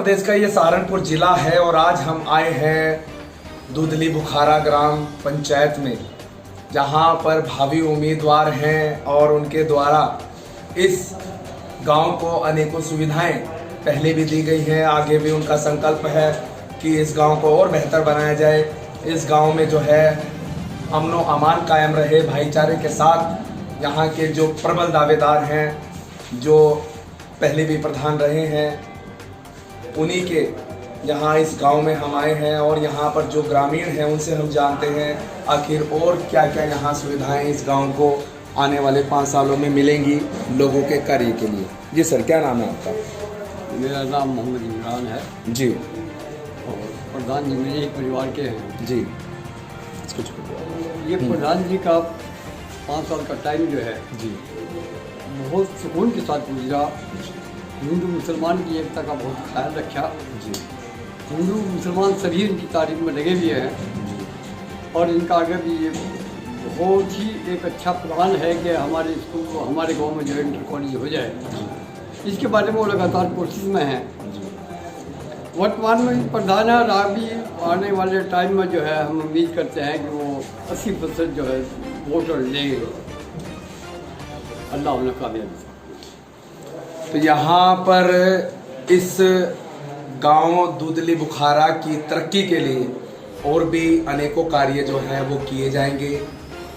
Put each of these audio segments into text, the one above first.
प्रदेश का ये सहारनपुर जिला है और आज हम आए हैं दूधली बुखारा ग्राम पंचायत में, जहां पर भावी उम्मीदवार हैं और उनके द्वारा इस गांव को अनेकों सुविधाएं पहले भी दी गई हैं। आगे भी उनका संकल्प है कि इस गांव को और बेहतर बनाया जाए। इस गांव में जो है अमन व अमान कायम रहे, भाईचारे के साथ। यहाँ के जो प्रबल दावेदार हैं, जो पहले भी प्रधान रहे हैं, उन्हीं के यहाँ इस गांव में हम आए हैं और यहाँ पर जो ग्रामीण हैं उनसे हम जानते हैं आखिर और क्या क्या यहाँ सुविधाएं इस गांव को आने वाले 5 सालों में मिलेंगी लोगों के कार्य के लिए। जी सर, क्या नाम है आपका? मेरा नाम मोहम्मद इमरान है जी। और प्रधान जी मेरे एक परिवार के हैं जी। ये प्रधान जी का 5 साल का टाइम जो है जी बहुत सुकून के साथ गुजरा। हिंदू मुसलमान की एकता का बहुत ख्याल रखा जी। हिंदू मुसलमान सभी इनकी तारीफ में लगे हुए हैं और इनका आगे भी ये बहुत ही एक अच्छा प्लान है कि हमारे स्कूल को हमारे गांव में जो है इंटर कॉलेज हो जाए। इसके बारे में वो लगातार कोशिश में हैं। वर्तमान में प्रधान है और अभी आने वाले टाइम में जो है हम उम्मीद करते हैं कि वो 80% जो है वोटर लेंगे। अल्लाह उन्हें कामयाबी। तो यहाँ पर इस गांव दूधली बुखारा की तरक्की के लिए और भी अनेकों कार्य जो हैं वो किए जाएंगे।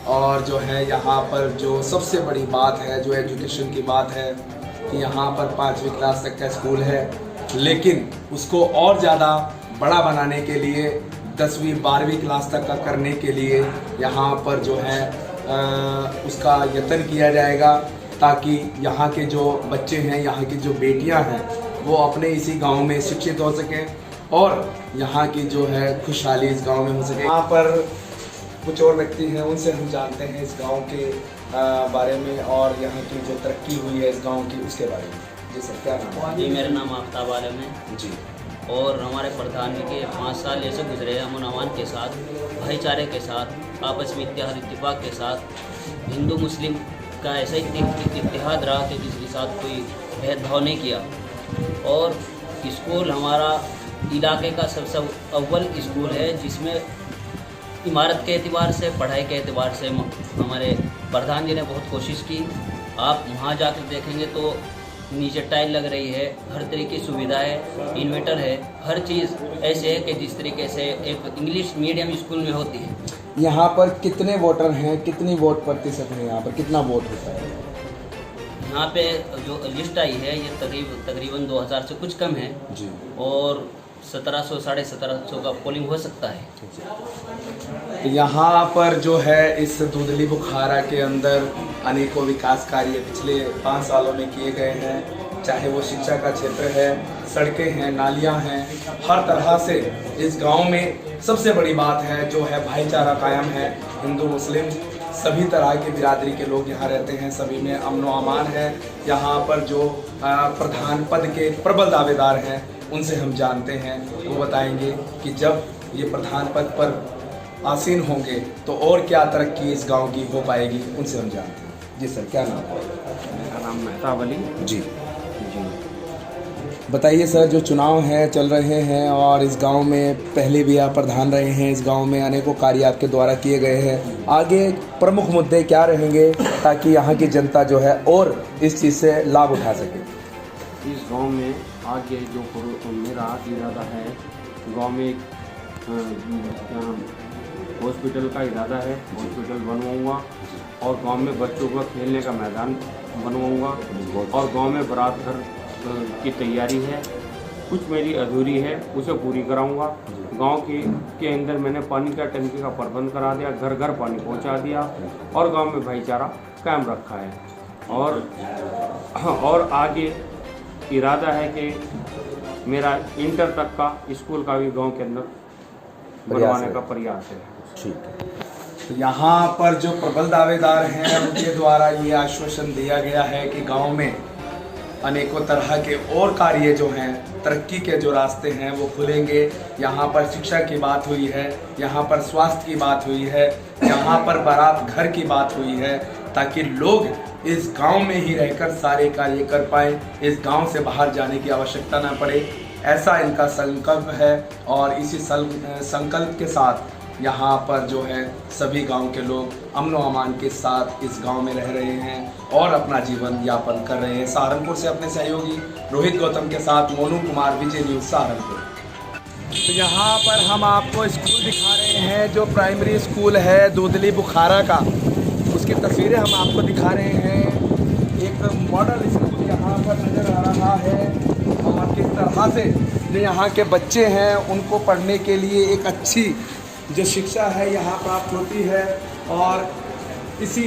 और जो है यहाँ पर जो सबसे बड़ी बात है, जो एजुकेशन की बात है, कि यहाँ पर 5वीं क्लास तक का स्कूल है, लेकिन उसको और ज़्यादा बड़ा बनाने के लिए 10वीं 12वीं क्लास तक का करने के लिए यहाँ पर जो है उसका यत्न किया जाएगा, ताकि यहाँ के जो बच्चे हैं, यहाँ की जो बेटियाँ हैं, वो अपने इसी गांव में शिक्षित हो सकें और यहाँ की जो है खुशहाली इस गांव में हो सके। यहाँ पर कुछ और व्यक्ति हैं, उनसे हम जानते हैं इस गांव के बारे में और यहाँ की जो तरक्की हुई है इस गांव की, उसके बारे में। जी सर, क्या नाम है? जी, मेरा नाम आफ्ताब आलम है जी। और हमारे प्रधान जी के 5 साल ऐसे गुजरे हैं अमन अमान के साथ, भाईचारे के साथ, आपस में इत्तेफाक के साथ। हिंदू मुस्लिम का ऐसा इत्तेहाद रहा कि किसी के साथ कोई भेदभाव नहीं किया। और स्कूल हमारा इलाके का सबसे अव्वल स्कूल है, जिसमें इमारत के एतबार से, पढ़ाई के एतबार से हमारे प्रधान जी ने बहुत कोशिश की। आप वहाँ जाकर देखेंगे तो नीचे टाइल लग रही है, हर तरीके की सुविधा है, इन्वर्टर है, हर चीज़ ऐसे है कि जिस तरीके से एक इंग्लिश मीडियम स्कूल में होती है। यहाँ पर कितने वोटर हैं, कितनी वोट प्रतिशत है, यहाँ पर कितना वोट होता है? यहाँ पे जो लिस्ट आई है ये तकरीबन 2000 से कुछ कम है जी। और 1700 साढ़े 1700 का पोलिंग हो सकता है। यहाँ पर जो है इस दूधली बुखारा के अंदर अनेकों विकास कार्य पिछले 5 सालों में किए गए हैं, चाहे वो शिक्षा का क्षेत्र है, सड़कें हैं, नालियाँ हैं, हर तरह से इस गांव में सबसे बड़ी बात है जो है भाईचारा कायम है। हिंदू मुस्लिम सभी तरह की बिरादरी के लोग यहाँ रहते हैं, सभी में अमन व अमान है। यहाँ पर जो प्रधान पद के प्रबल दावेदार हैं उनसे हम जानते हैं, वो बताएंगे कि जब ये प्रधान पद पर आसीन होंगे तो और क्या तरक्की इस गांव की हो पाएगी, उनसे हम जानते हैं। जी सर, क्या नाम है? मेरा नाम मेहताब अली। जी जी। बताइए सर, जो चुनाव हैं चल रहे हैं और इस गांव में पहले भी आप प्रधान रहे हैं, इस गांव में अनेकों कार्य आपके द्वारा किए गए हैं, आगे प्रमुख मुद्दे क्या रहेंगे ताकि यहाँ की जनता जो है और इस चीज़ से लाभ उठा सके? इस गांव में आगे जो मेरा इरादा है, गांव में एक हॉस्पिटल का इरादा है, हॉस्पिटल बनवाऊंगा और गांव में बच्चों का खेलने का मैदान बनवाऊंगा और गांव में बारात घर की तैयारी है, कुछ मेरी अधूरी है उसे पूरी कराऊंगा। गांव के अंदर मैंने पानी का टंकी का प्रबंध करा दिया, घर घर पानी पहुंचा दिया और गांव में भाईचारा कायम रखा है। और आगे इरादा है कि मेरा इंटर तक का स्कूल का भी गांव के अंदर बनवाने का प्रयास है। ठीक है। तो यहाँ पर जो प्रबल दावेदार हैं उनके द्वारा ये आश्वासन दिया गया है कि गांव में अनेकों तरह के और कार्य जो हैं, तरक्की के जो रास्ते हैं वो खुलेंगे। यहाँ पर शिक्षा की बात हुई है, यहाँ पर स्वास्थ्य की बात हुई है, यहाँ पर बारात घर की बात हुई है, ताकि लोग इस गांव में ही रहकर सारे कार्य कर पाएँ, इस गांव से बाहर जाने की आवश्यकता ना पड़े। ऐसा इनका संकल्प है। और इसी संकल्प के साथ यहाँ पर जो है सभी गांव के लोग अमन व अमान के साथ इस गांव में रह रहे हैं और अपना जीवन यापन कर रहे हैं। सहारनपुर से अपने सहयोगी रोहित गौतम के साथ मोनू कुमार, विजय न्यूज़, सहारनपुर। तो यहाँ पर हम आपको स्कूल दिखा रहे हैं, जो प्राइमरी स्कूल है दूधली बुखारा का, उसकी तस्वीरें हम आपको दिखा रहे हैं। एक मॉडल स्कूल यहाँ पर नज़र आ रहा है और किस तरह से जो यहाँ के बच्चे हैं उनको पढ़ने के लिए एक अच्छी जो शिक्षा है यहाँ प्राप्त होती है। और इसी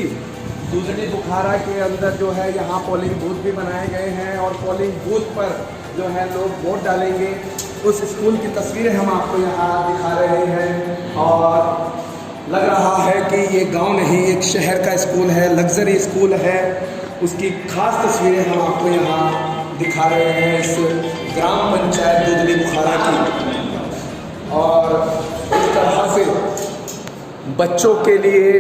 दूधली बुखारा के अंदर जो है यहाँ पोलिंग बूथ भी बनाए गए हैं और पोलिंग बूथ पर जो है लोग वोट डालेंगे। उस स्कूल की तस्वीरें हम आपको यहाँ दिखा रहे हैं और लग रहा है कि ये गांव नहीं, एक शहर का स्कूल है, लग्जरी स्कूल है। उसकी खास तस्वीरें हम आपको यहाँ दिखा रहे हैं इस ग्राम पंचायत दूधली बुखारा की। और इस तरह से बच्चों के लिए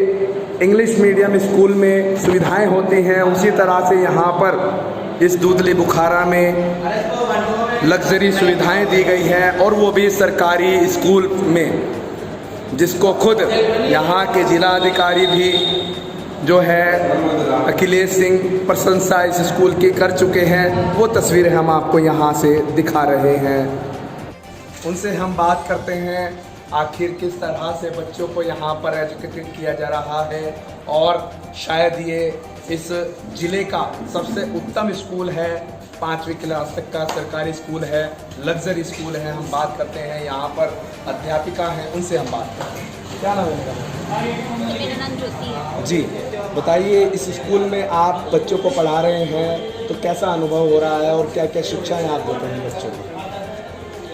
इंग्लिश मीडियम स्कूल में सुविधाएं होती हैं, उसी तरह से यहाँ पर इस दूधली बुखारा में लग्जरी सुविधाएं दी गई हैं और वो भी सरकारी स्कूल में, जिसको खुद यहाँ के जिला अधिकारी भी जो है अखिलेश सिंह प्रशंसा इस स्कूल की कर चुके हैं। वो तस्वीरें हम आपको यहाँ से दिखा रहे हैं। उनसे हम बात करते हैं आखिर किस तरह से बच्चों को यहाँ पर एजुकेटेड किया जा रहा है और शायद ये इस ज़िले का सबसे उत्तम स्कूल है, 5वीं क्लास तक का सरकारी स्कूल है, लग्जरी स्कूल है। हम बात करते हैं यहाँ पर अध्यापिका हैं, उनसे हम बात करते हैं। क्या नाम है इनका? मेरा नाम ज्योति है। जी बताइए, इस स्कूल में आप बच्चों को पढ़ा रहे हैं तो कैसा अनुभव हो रहा है और क्या क्या शिक्षाएँ आप देते हैं बच्चों को?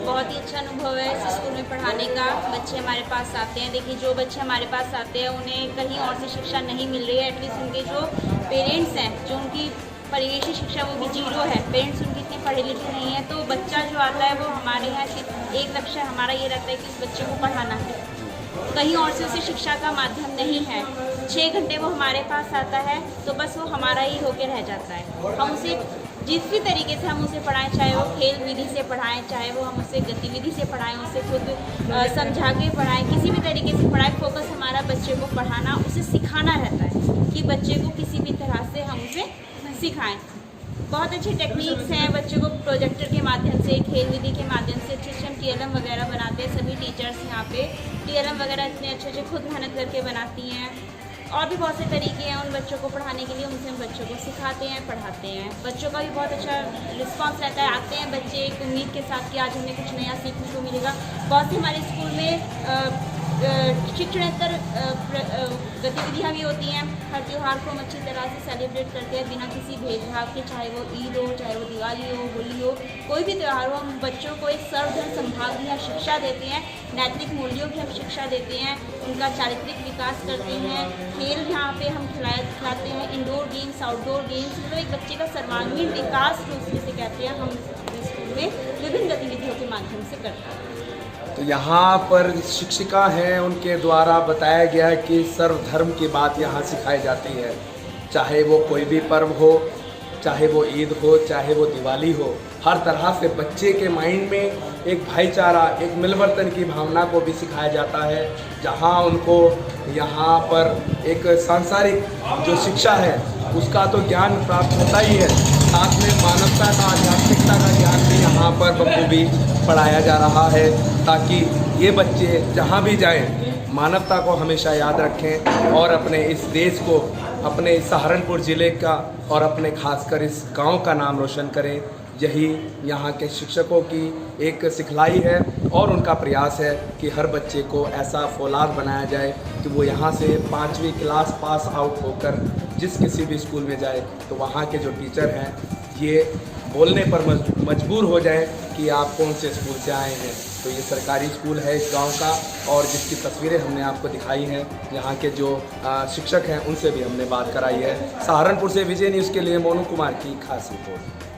बहुत ही अच्छा अनुभव है इस स्कूल में पढ़ाने का। बच्चे हमारे पास आते हैं, देखिए जो बच्चे हमारे पास आते हैं उन्हें कहीं और से शिक्षा नहीं मिल रही है। एटलीस्ट उनके जो पेरेंट्स हैं, जो उनकी परिवेशी शिक्षा वो भी 0 है, पेरेंट्स उनके इतने पढ़े लिखे नहीं हैं, तो बच्चा जो आता है वो हमारे यहाँ सिर्फ एक लक्ष्य हमारा ये रहता है कि उस बच्चे को पढ़ाना है। कहीं और से उसे शिक्षा का माध्यम नहीं है। 6 घंटे वो हमारे पास आता है तो बस वो हमारा ही होकर रह जाता है। हम उसे जिस भी तरीके से हम उसे पढ़ाएं, चाहे वो खेल विधि से पढ़ाएं, चाहे वो हम उसे गतिविधि से पढ़ाएं, उसे खुद समझा के पढ़ाएं, किसी भी तरीके से पढ़ाएं, फोकस हमारा बच्चे को पढ़ाना, उसे सिखाना रहता है कि बच्चे को किसी भी तरह से हम उसे सिखाएं। बहुत अच्छी टेक्निक्स हैं, बच्चे को प्रोजेक्टर के माध्यम से, खेल विधि के माध्यम से अच्छे हम TLM वगैरह बनाते हैं। सभी टीचर्स यहाँ पे TLM वगैरह इतने अच्छे खुद मेहनत करके बनाती हैं। और भी बहुत से तरीके हैं उन बच्चों को पढ़ाने के लिए, उनसे हम बच्चों को सिखाते हैं, पढ़ाते हैं। बच्चों का भी बहुत अच्छा रिस्पांस रहता है। आते हैं बच्चे एक उम्मीद के साथ कि आज हमें कुछ नया सीखने को मिलेगा। बहुत से हमारे स्कूल में शिक्षणेतर गतिविधियाँ भी होती हैं। हर त्यौहार को हम अच्छी तरह से सेलिब्रेट करते हैं बिना किसी भेदभाव के, चाहे वो ईद हो, चाहे वो दिवाली हो, होली हो, कोई भी त्यौहार हो। हम बच्चों को एक सर्वधर्म संभाव की शिक्षा देते हैं, नैतिक मूल्यों की हम शिक्षा देते हैं, उनका चारित्रिक विकास करते हैं। खेल यहाँ पे हम खिलाते हैं, इंडोर गेम्स, आउटडोर गेम्स, मतलब एक बच्चे का सर्वांगीण विकास जो उसमें से कहते हैं, हम स्कूल में विभिन्न गतिविधियों के माध्यम से करते हैं। तो यहाँ पर शिक्षिका हैं, उनके द्वारा बताया गया कि सर्वधर्म की बात यहाँ सिखाई जाती है। चाहे वो कोई भी पर्व हो, चाहे वो ईद हो, चाहे वो दिवाली हो, हर तरह से बच्चे के माइंड में एक भाईचारा, एक मिलवर्तन की भावना को भी सिखाया जाता है। जहाँ उनको यहाँ पर एक सांसारिक जो शिक्षा है उसका तो ज्ञान प्राप्त होता ही है, साथ में मानवता का, आध्यात्मिकता का ज्ञान भी यहाँ पर बखूबी पढ़ाया जा रहा है, ताकि ये बच्चे जहाँ भी जाएं मानवता को हमेशा याद रखें और अपने इस देश को, अपने सहारनपुर ज़िले का और अपने खासकर इस गांव का नाम रोशन करें। यही यहाँ के शिक्षकों की एक सिखलाई है और उनका प्रयास है कि हर बच्चे को ऐसा फौलाद बनाया जाए कि वो यहाँ से 5वीं क्लास पास आउट होकर जिस किसी भी स्कूल में जाए तो वहाँ के जो टीचर हैं ये बोलने पर मजबूर हो जाए कि आप कौन से स्कूल से आए हैं। तो ये सरकारी स्कूल है इस गांव का और जिसकी तस्वीरें हमने आपको दिखाई हैं, यहाँ के जो शिक्षक हैं उनसे भी हमने बात कराई है। सहारनपुर से विजय न्यूज़ के लिए मोनू कुमार की खास रिपोर्ट।